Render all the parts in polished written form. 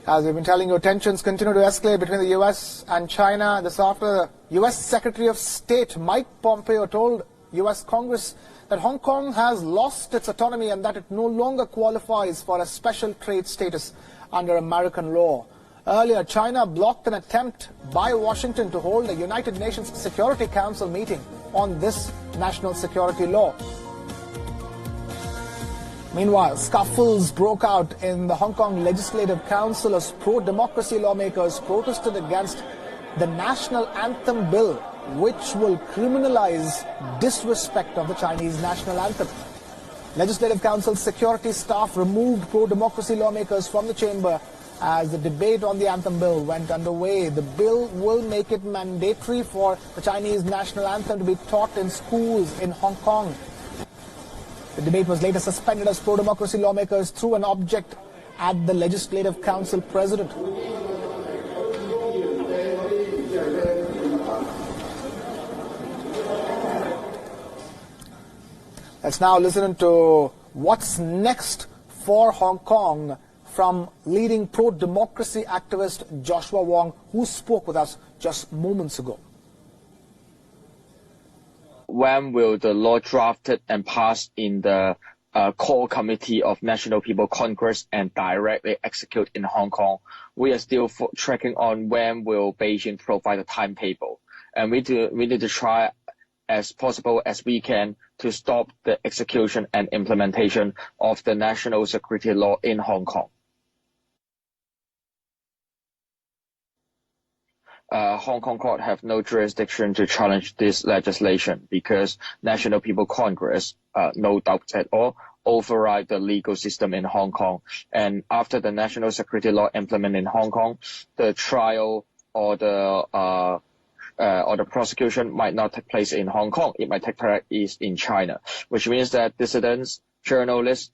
As we've been telling you, tensions continue to escalate between the U.S. and China. This after U.S. Secretary of State Mike Pompeo told U.S. Congress that Hong Kong has lost its autonomy and that it no longer qualifies for a special trade status under American law. Earlier, China blocked an attempt by Washington to hold a United Nations Security Council meeting on this national security law. Meanwhile, scuffles broke out in the Hong Kong Legislative Council as pro-democracy lawmakers protested against the National Anthem Bill, which will criminalize disrespect of the Chinese national anthem. Legislative Council security staff removed pro-democracy lawmakers from the chamber as the debate on the Anthem Bill went underway. The bill will make it mandatory for the Chinese national anthem to be taught in schools in Hong Kong. The debate was later suspended as pro-democracy lawmakers threw an object at the Legislative Council president. Let's now listen to what's next for Hong Kong from leading pro-democracy activist Joshua Wong, who spoke with us just moments ago. When will the law drafted and passed in the core committee of National People Congress and directly execute in Hong Kong? We are still tracking on when will Beijing provide a timetable, and we need to try as possible as we can to stop the execution and implementation of the national security law in Hong Kong. Hong Kong court have no jurisdiction to challenge this legislation because National People Congress, no doubt at all, override the legal system in Hong Kong. And after the national security law implemented in Hong Kong, the trial or the prosecution might not take place in Hong Kong. It might take place in China, which means that dissidents, journalists,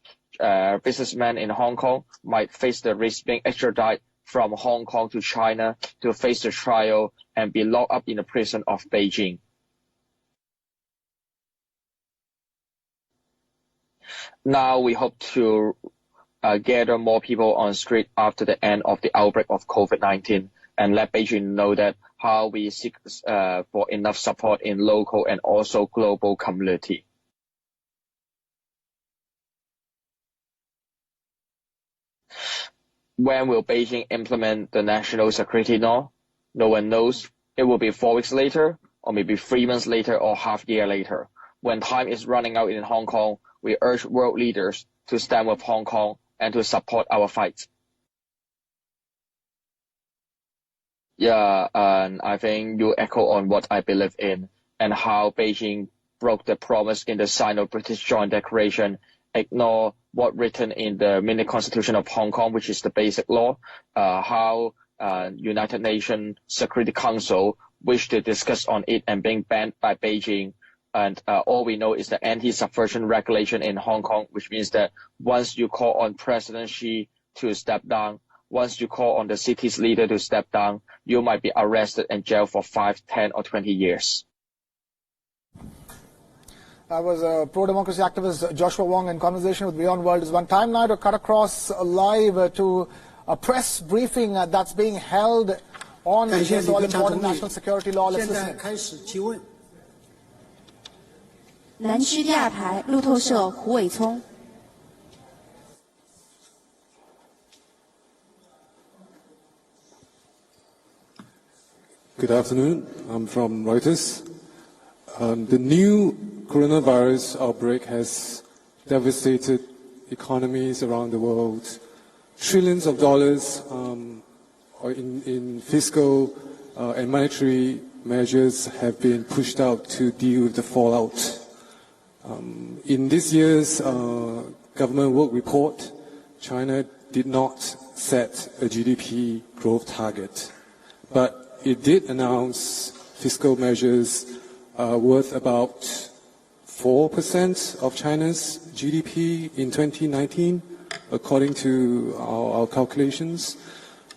businessmen in Hong Kong might face the risk being extradited from Hong Kong to China to face the trial and be locked up in the prison of Beijing. Now we hope to gather more people on the street after the end of the outbreak of COVID-19 and let Beijing know that how we seek for enough support in local and also global community. When will Beijing implement the national security law? No one knows. It will be 4 weeks later, or maybe 3 months later, or half a year later. When time is running out in Hong Kong, we urge world leaders to stand with Hong Kong and to support our fight. Yeah, and I think you echo on what I believe in and how Beijing broke the promise in the Sino-British Joint Declaration, ignore what written in the mini constitution of Hong Kong, which is the basic law, how United Nations Security Council wished to discuss on it and being banned by Beijing. And all we know is the anti-subversion regulation in Hong Kong, which means that once you call on President Xi to step down, once you call on the city's leader to step down, you might be arrested and jailed for 5, 10, or 20 years. That was pro-democracy activist Joshua Wong in conversation with Beyond World is One. Time now to cut across live to a press briefing that's being held on this all-important national security law. Let's listen. 南区第二排路透社胡伟聪。Good afternoon. I'm from Reuters. The new coronavirus outbreak has devastated economies around the world. Trillions of dollars in fiscal and monetary measures have been pushed out to deal with the fallout. In this year's government work report, China did not set a GDP growth target, but it did announce fiscal measures worth about 4% of China's GDP in 2019, according to our calculations.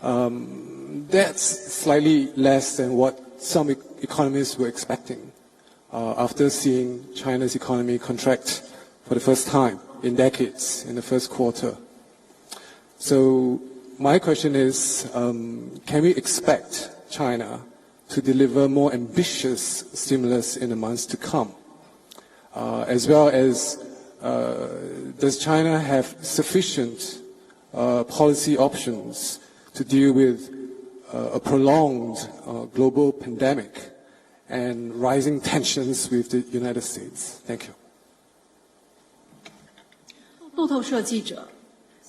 That's slightly less than what some economists were expecting after seeing China's economy contract for the first time in decades in the first quarter. So my question is, can we expect China to deliver more ambitious stimulus in the months to come? As well as, does China have sufficient policy options to deal with a prolonged global pandemic and rising tensions with the United States? Thank you. 路透社记者，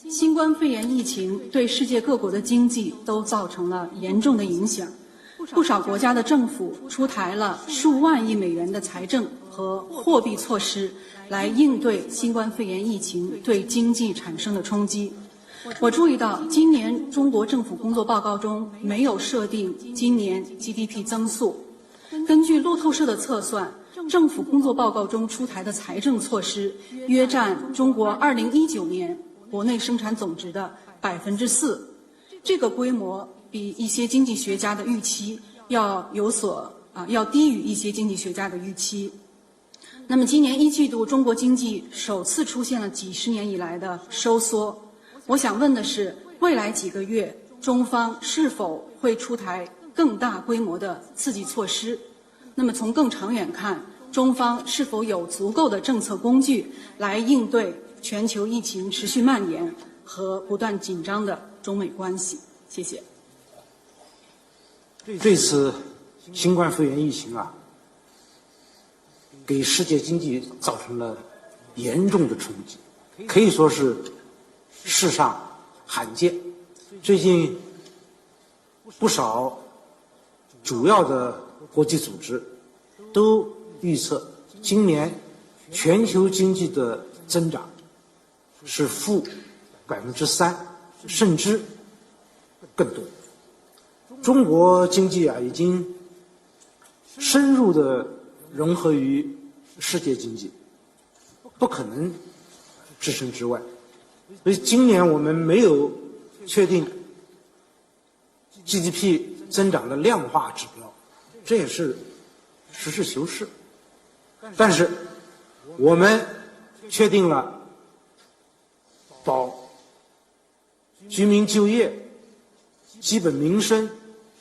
新冠肺炎疫情对世界各国的经济都造成了严重的影响，不少国家的政府出台了数万亿美元的财政和货币措施来应对新冠肺炎疫情对经济产生的冲击。我注意到今年中国政府工作报告中没有设定今年 GDP 增速。根据路透社的测算，政府工作报告中出台的财政措施约占中国2019年国内生产总值的 4%， 这个规模比一些经济学家的预期要低于一些经济学家的预期。那么今年一季度中国经济首次出现了几十年以来的收缩，我想问的是，未来几个月中方是否会出台更大规模的刺激措施？那么从更长远看，中方是否有足够的政策工具来应对全球疫情持续蔓延和不断紧张的中美关系？谢谢。这次新冠肺炎疫情给世界经济造成了严重的冲击，可以说是世上罕见。最近不少主要的国际组织都预测，今年全球经济的增长是负3%，甚至更多。中国经济已经深入的融合于世界经济，不可能置身之外。所以今年我们没有确定 GDP 增长的量化指标，这也是实事求是。但是我们确定了保居民就业、基本民生、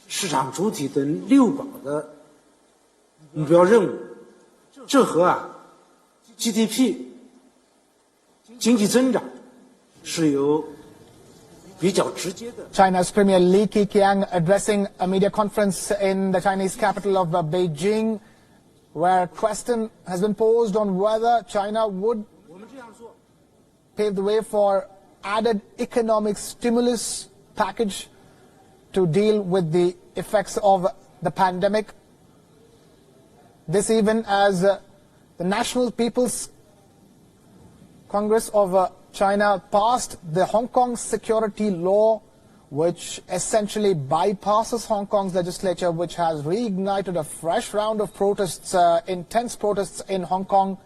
市场主体等6保的目标任务，这和GDP 经济增长是有比较直接的。 China's Premier Li Keqiang addressing a media conference in the Chinese capital of Beijing, where a question has been posed on whether China would pave the way for added economic stimulus package to deal with the effects of the pandemic. This even as the National People's Congress of China passed the Hong Kong security law, which essentially bypasses Hong Kong's legislature, which has reignited a fresh round of protests, intense protests in Hong Kong.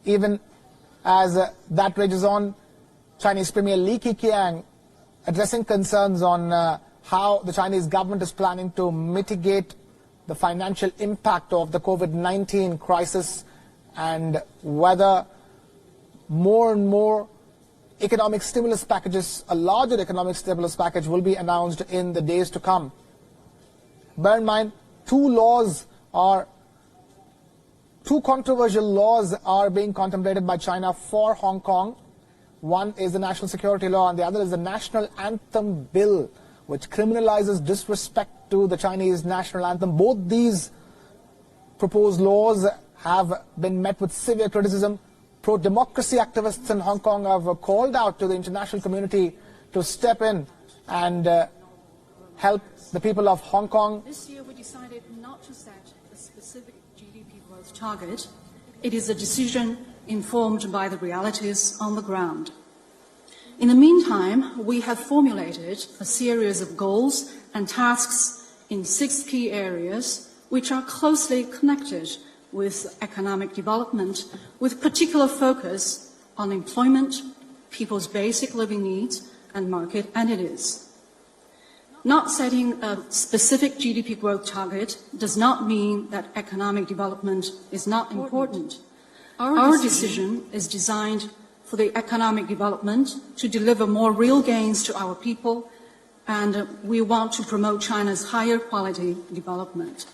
Even as that rages on, Chinese Premier Li Keqiang addressing concerns on how the Chinese government is planning to mitigate the financial impact of the COVID-19 crisis, and whether more and more economic stimulus packages, a larger economic stimulus package, will be announced in the days to come. Bear in mind, two controversial laws are being contemplated by China for Hong Kong. One is the National Security Law, and the other is the National Anthem Bill, which criminalizes disrespect to the Chinese national anthem. Both these proposed laws have been met with severe criticism. Pro-democracy activists in Hong Kong have called out to the international community to step in and help the people of Hong Kong. This year we decided not to set a specific GDP growth target. It is a decision informed by the realities on the ground. In the meantime, we have formulated a series of goals and tasks in 6 key areas which are closely connected with economic development, with particular focus on employment, people's basic living needs, and market entities. Not setting a specific GDP growth target does not mean that economic development is not important. Our decision is designed for the economic development to deliver more real gains to our people, and we want to promote China's higher quality development.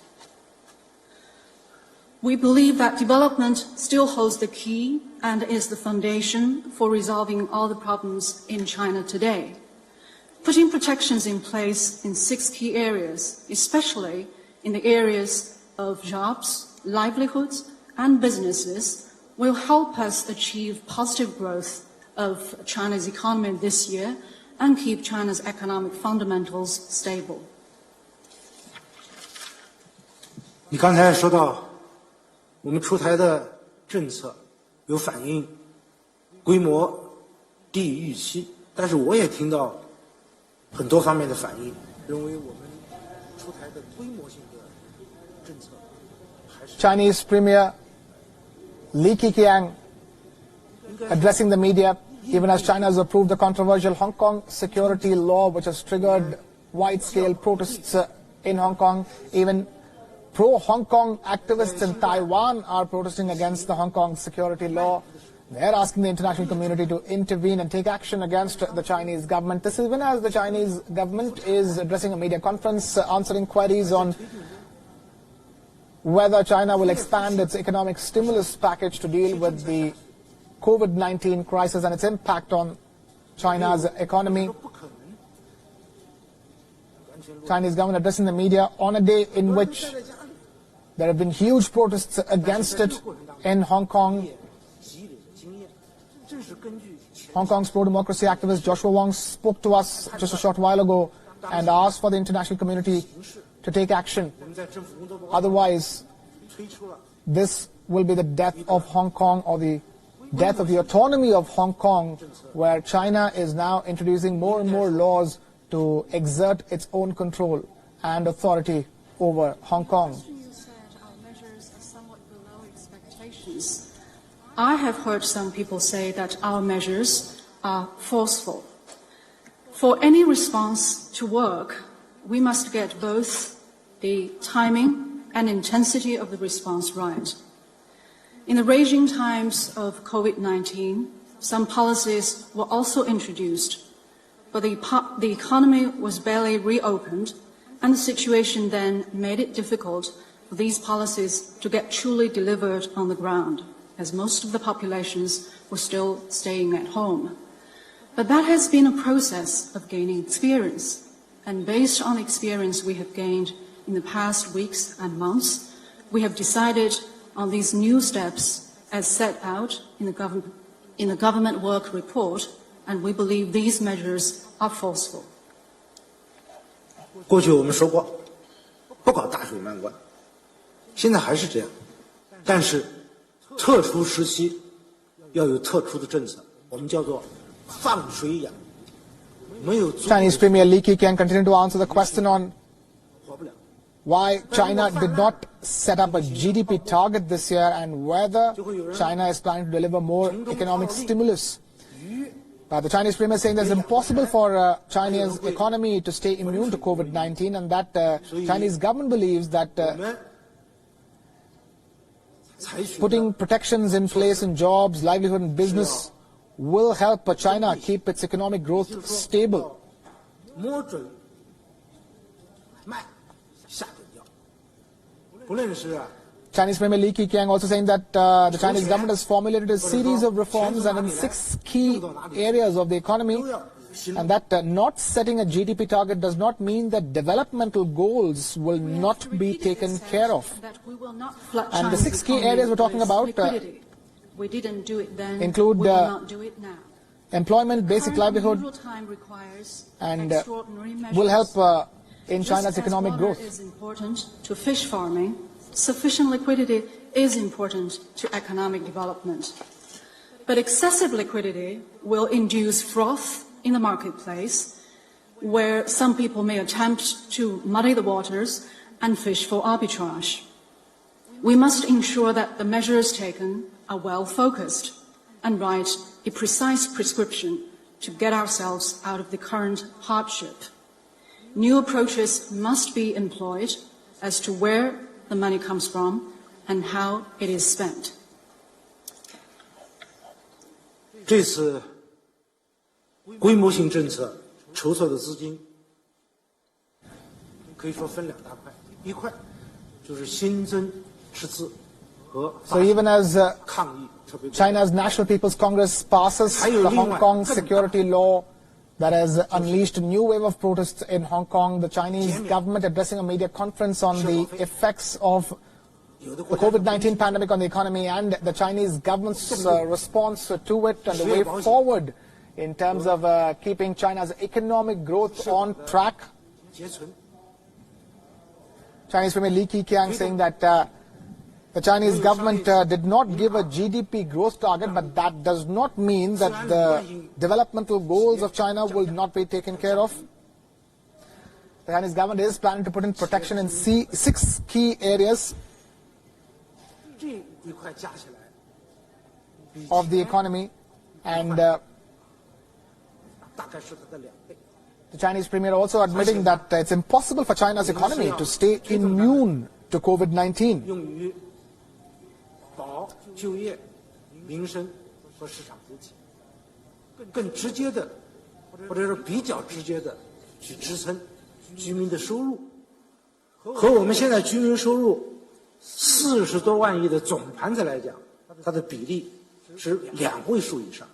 We believe that development still holds the key and is the foundation for resolving all the problems in China today. Putting protections in place in 6 key areas, especially in the areas of jobs, livelihoods, and businesses, will help us achieve positive growth of China's economy this year and keep China's economic fundamentals stable. 你刚才说到我们出台的政策有反映规模低于预期，但是我也听到很多方面的反应，认为我们出台的规模性的政策还是 Chinese Premier Li Keqiang addressing the media, even as China has approved the controversial Hong Kong security law, which has triggered wide-scale protests in Hong Kong. Even pro-Hong Kong activists in Taiwan are protesting against the Hong Kong security law. They're asking the international community to intervene and take action against the Chinese government. This is even as the Chinese government is addressing a media conference, answering queries on whether China will expand its economic stimulus package to deal with the COVID-19 crisis and its impact on China's economy. Chinese government addressing the media on a day in which there have been huge protests against it in Hong Kong. Hong Kong's pro-democracy activist Joshua Wong spoke to us just a short while ago and asked for the international community to take action. Otherwise, this will be the death of Hong Kong, or the death of the autonomy of Hong Kong, where China is now introducing more and more laws to exert its own control and authority over Hong Kong. You said our measures are somewhat below expectations. I have heard some people say that our measures are forceful. For any response to work, we must get both the timing and intensity of the response right. In the raging times of COVID-19, some policies were also introduced, but the economy was barely reopened, and the situation then made it difficult for these policies to get truly delivered on the ground, as most of the populations were still staying at home. But that has been a process of gaining experience, and based on the experience we have gained in the past weeks and months, we have decided on these new steps as set out in the government work report, and we believe these measures are forceful. 过去我们说过，不搞大水漫灌，现在还是这样。但是，特殊时期要有特殊的政策，我们叫做放水养。没有 Chinese Premier Li Keqiang continue to answer the question on why China did not set up a GDP target this year and whether China is planning to deliver more economic stimulus. The Chinese Premier is saying that it's impossible for China's economy to stay immune to COVID-19, and that Chinese government believes that putting protections in place in jobs, livelihood and business will help China keep its economic growth stable. Chinese Premier Li Keqiang also saying that the Chinese government has formulated a series of reforms and in 6 key areas of the economy, and that not setting a GDP target does not mean that developmental goals will not be taken care of. And the 6 key areas we're talking about include employment, basic livelihood, and will help in China's economic growth. Is important to fish farming. Sufficient liquidity is important to economic development. But excessive liquidity will induce froth in the marketplace, where some people may attempt to muddy the waters and fish for arbitrage. We must ensure that the measures taken are well focused and write a precise prescription to get ourselves out of the current hardship. New approaches must be employed as to where the money comes from and how it is spent. 这次规模性政策筹措的资金，可以说分两大块，一块就是新增赤字和 So even as 抗疫特别 China's National People's Congress passes the Hong Kong security law that has unleashed a new wave of protests in Hong Kong, the Chinese government addressing a media conference on the effects of the COVID-19 pandemic on the economy and the Chinese government's response to it and the way forward in terms of keeping China's economic growth on track. Chinese Premier Li Keqiang saying that the Chinese government did not give a GDP growth target, but that does not mean that the developmental goals of China will not be taken care of. The Chinese government is planning to put in protection in 6 key areas of the economy, and the Chinese Premier also admitting that it's impossible for China's economy to stay immune to COVID-19. 保就业、民生和市场主体，更直接的，或者说比较直接的去支撑居民的收入，和我们现在居民收入40多万亿的总盘子来讲，它的比例是2位数以上。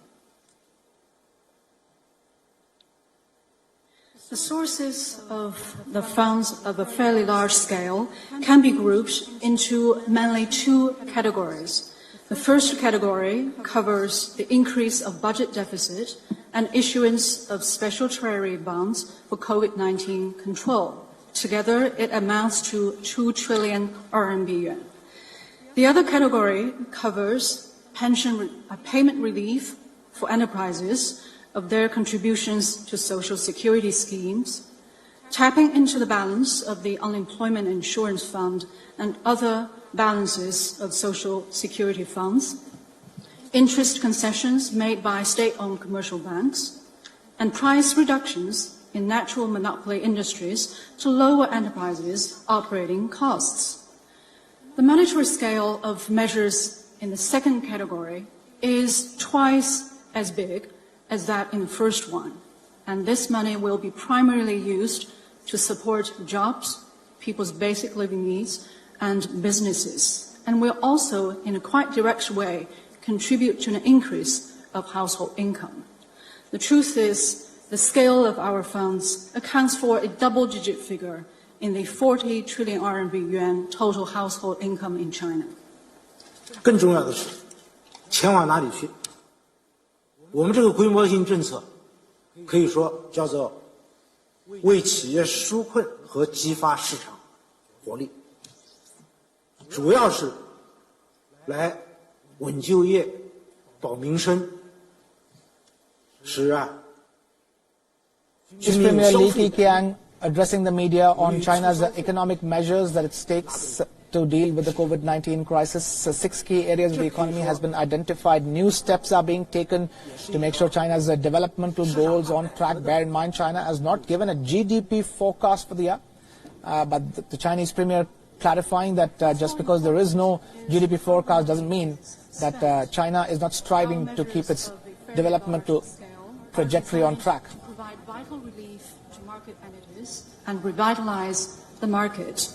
The sources of the funds of a fairly large scale can be grouped into mainly 2 categories. The first category covers the increase of budget deficit and issuance of special treasury bonds for COVID-19 control. Together, it amounts to 2 trillion RMB yuan. The other category covers payment relief for enterprises of their contributions to social security schemes, tapping into the balance of the unemployment insurance fund and other balances of social security funds, interest concessions made by state-owned commercial banks, and price reductions in natural monopoly industries to lower enterprises' operating costs. The monetary scale of measures in the second category is twice as big as that in the first one, and this money will be primarily used to support jobs, people's basic living needs, and businesses, and will also, in a quite direct way, contribute to an increase of household income. The truth is, the scale of our funds accounts for a double-digit figure in the 40 trillion RMB yuan total household income in China. 更重要的是，钱往哪里去？我们这个规模性政策，可以说叫做为企业纾困和激发市场活力，主要是来稳就业、保民生，使居民 Premier 消 Li 费。 Keqiang addressing the media on China's economic measures that it takes to deal with the COVID-19 crisis. 6 key areas of the economy has been identified. New steps are being taken to make sure China's developmental goals on track. Bear in mind, China has not given a GDP forecast for the year, but the Chinese Premier clarifying that just because there is no GDP forecast doesn't mean that China is not striving to keep its developmental trajectory on track. Provide vital relief to market entities and revitalize the market,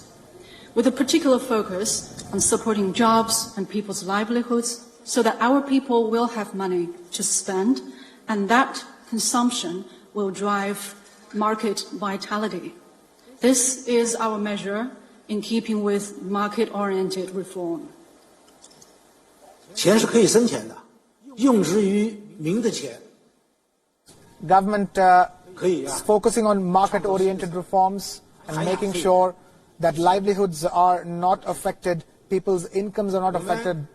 with a particular focus on supporting jobs and people's livelihoods so that our people will have money to spend and that consumption will drive market vitality. This is our measure in keeping with market-oriented reform. 钱是可以生钱的，用之于民的钱。 Government is focusing on market-oriented reforms and making sure that livelihoods are not affected, people's incomes are not affected.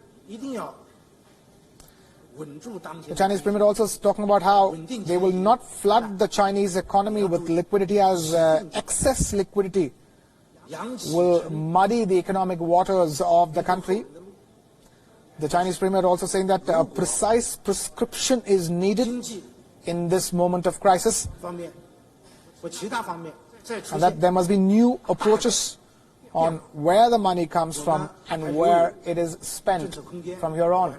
The Chinese Premier also is talking about how they will not flood the Chinese economy with liquidity, as excess liquidity will muddy the economic waters of the country. The Chinese Premier also saying that a precise prescription is needed in this moment of crisis, and that there must be new approaches on where the money comes from and where it is spent from here on.